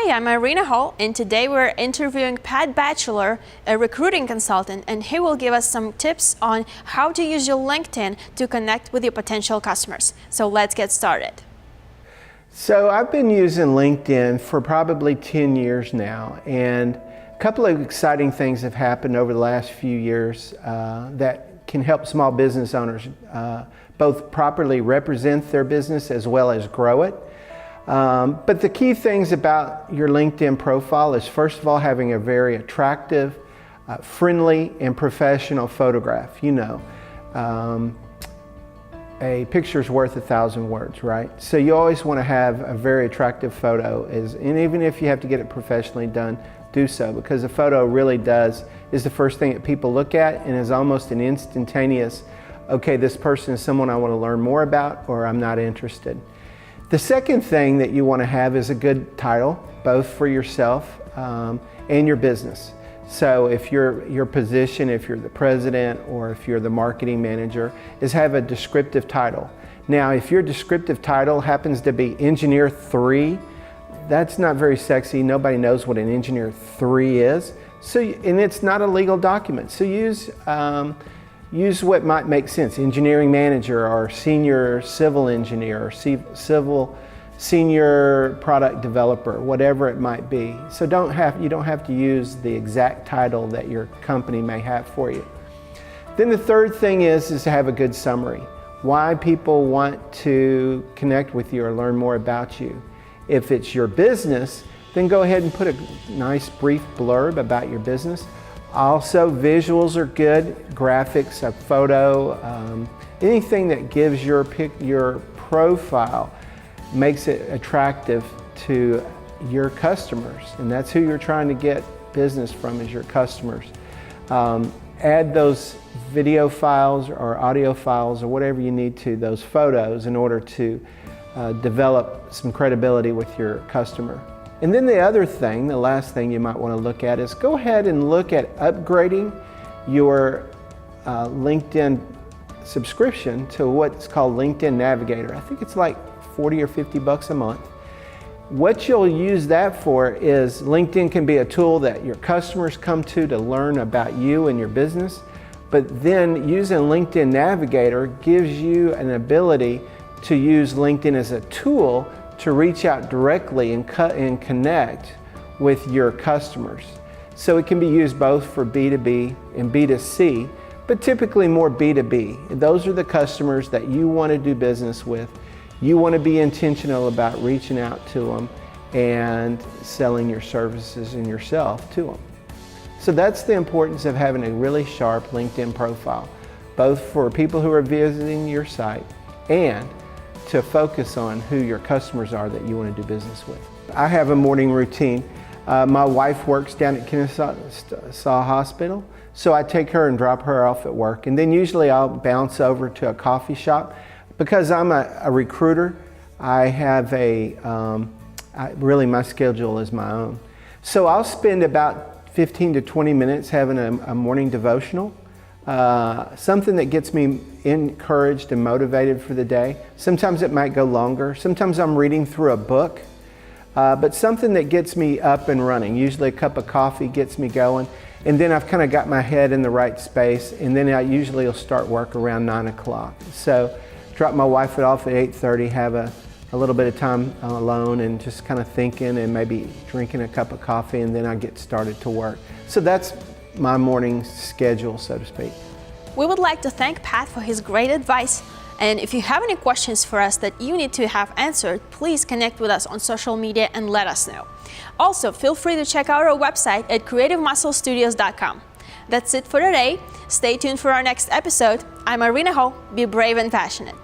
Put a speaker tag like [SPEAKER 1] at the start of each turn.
[SPEAKER 1] Hi, I'm Irina Hall, and today we're interviewing Pat Batchelor, a recruiting consultant, and he will give us some tips on how to use your LinkedIn to connect with your potential customers. So let's get started.
[SPEAKER 2] So I've been using LinkedIn for probably 10 years now, and a couple of exciting things have happened over the last few years that can help small business owners both properly represent their business as well as grow it. But the key things about your LinkedIn profile is, first of all, having a very attractive, friendly, and professional photograph. You know, a picture's worth 1,000 words, right? So you always want to have a very attractive photo, and even if you have to get it professionally done, do so, because a photo really is the first thing that people look at and is almost an instantaneous, okay, this person is someone I want to learn more about, or I'm not interested. The second thing that you want to have is a good title, both for yourself and your business. So if your position, if you're the president or if you're the marketing manager, is have a descriptive title. Now, if your descriptive title happens to be Engineer 3, that's not very sexy. Nobody knows what an Engineer 3 is. So, and it's not a legal document. So use what might make sense, engineering manager or senior civil engineer or civil senior product developer, whatever it might be. So you don't have to use the exact title that your company may have for you. Then the third thing is to have a good summary. Why people want to connect with you or learn more about you. If it's your business, then go ahead and put a nice brief blurb about your business. Also, visuals are good, graphics, a photo, anything that gives your profile, makes it attractive to your customers, and that's who you're trying to get business from, is your customers. Add those video files or audio files or whatever you need to, those photos, in order to develop some credibility with your customer. And then the other thing, the last thing you might want to look at is go ahead and look at upgrading your LinkedIn subscription to what's called LinkedIn Navigator. I think it's like 40 or 50 bucks a month. What you'll use that for is, LinkedIn can be a tool that your customers come to learn about you and your business, but then using LinkedIn Navigator gives you an ability to use LinkedIn as a tool to reach out directly and connect with your customers. So it can be used both for B2B and B2C, but typically more B2B. Those are the customers that you want to do business with. You want to be intentional about reaching out to them and selling your services and yourself to them. So that's the importance of having a really sharp LinkedIn profile, both for people who are visiting your site and to focus on who your customers are that you want to do business with. I have a morning routine. My wife works down at Kennesaw Hospital, so I take her and drop her off at work, and then usually I'll bounce over to a coffee shop. Because I'm a recruiter, I have really my schedule is my own. So I'll spend about 15 to 20 minutes having a morning devotional. Something that gets me encouraged and motivated for the day. Sometimes it might go longer. Sometimes I'm reading through a book, but something that gets me up and running. Usually a cup of coffee gets me going, and then I've kind of got my head in the right space, and then I usually will start work around 9 o'clock. So drop my wife off at 8:30, have a little bit of time alone and just kind of thinking and maybe drinking a cup of coffee, and then I get started to work. So that's my morning schedule, so to speak.
[SPEAKER 1] We would like to thank Pat for his great advice. And if you have any questions for us that you need to have answered, please connect with us on social media and let us know. Also, feel free to check out our website at creativemusclestudios.com. That's it for today. Stay tuned for our next episode. I'm Irina Ho. Be brave and passionate.